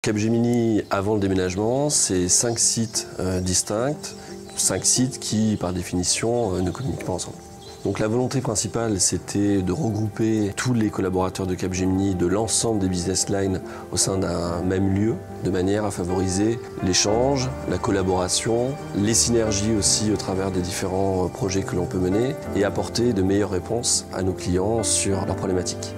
Capgemini, avant le déménagement, c'est 5 sites distincts, 5 sites qui, par définition, ne communiquent pas ensemble. Donc la volonté principale, c'était de regrouper tous les collaborateurs de Capgemini de l'ensemble des business lines au sein d'un même lieu, de manière à favoriser l'échange, la collaboration, les synergies aussi au travers des différents projets que l'on peut mener et apporter de meilleures réponses à nos clients sur leurs problématiques.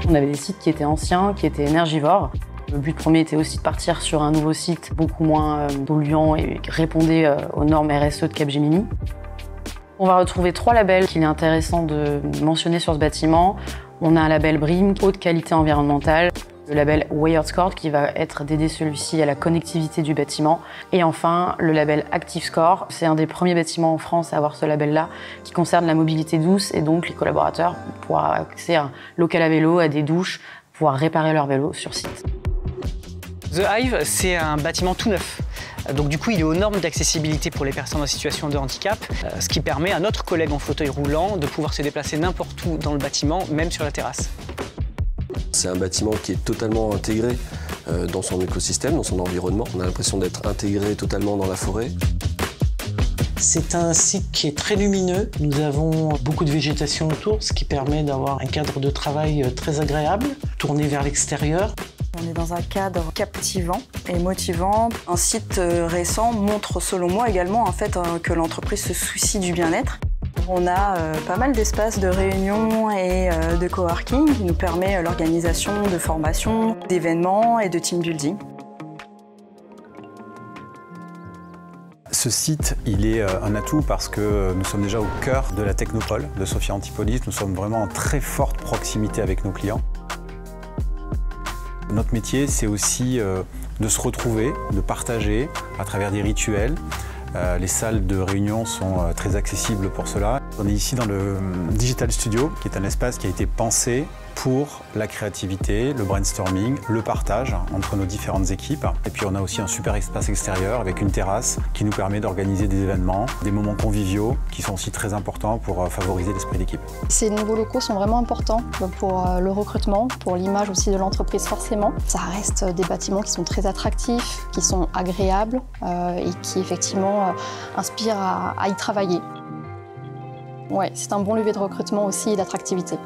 On avait des sites qui étaient anciens, qui étaient énergivores. Le but premier était aussi de partir sur un nouveau site beaucoup moins polluant et qui répondait aux normes RSE de Capgemini. On va retrouver 3 labels qu'il est intéressant de mentionner sur ce bâtiment. On a un label BREEAM, haute qualité environnementale. Le label WiredScore qui va être dédié celui-ci à la connectivité du bâtiment. Et enfin, le label ActiveScore. C'est un des premiers bâtiments en France à avoir ce label-là qui concerne la mobilité douce et donc les collaborateurs pourront avoir accès à un local à vélo, à des douches, pouvoir réparer leur vélo sur site. The Hive, c'est un bâtiment tout neuf. Donc du coup, il est aux normes d'accessibilité pour les personnes en situation de handicap, ce qui permet à notre collègue en fauteuil roulant de pouvoir se déplacer n'importe où dans le bâtiment, même sur la terrasse. C'est un bâtiment qui est totalement intégré dans son écosystème, dans son environnement. On a l'impression d'être intégré totalement dans la forêt. C'est un site qui est très lumineux. Nous avons beaucoup de végétation autour, ce qui permet d'avoir un cadre de travail très agréable, tourné vers l'extérieur. On est dans un cadre captivant et motivant. Un site récent montre selon moi également que l'entreprise se soucie du bien-être. On a pas mal d'espaces de réunion et de coworking qui nous permet l'organisation de formations, d'événements et de team building. Ce site, il est un atout parce que nous sommes déjà au cœur de la technopole de Sophia Antipolis. Nous sommes vraiment en très forte proximité avec nos clients. Notre métier, c'est aussi de se retrouver, de partager à travers des rituels. Les salles de réunion sont très accessibles pour cela. On est ici dans le Digital Studio, qui est un espace qui a été pensé pour la créativité, le brainstorming, le partage entre nos différentes équipes. Et puis on a aussi un super espace extérieur avec une terrasse qui nous permet d'organiser des événements, des moments conviviaux qui sont aussi très importants pour favoriser l'esprit d'équipe. Ces nouveaux locaux sont vraiment importants pour le recrutement, pour l'image aussi de l'entreprise forcément. Ça reste des bâtiments qui sont très attractifs, qui sont agréables et qui effectivement inspirent à y travailler. Ouais, c'est un bon levier de recrutement aussi et d'attractivité.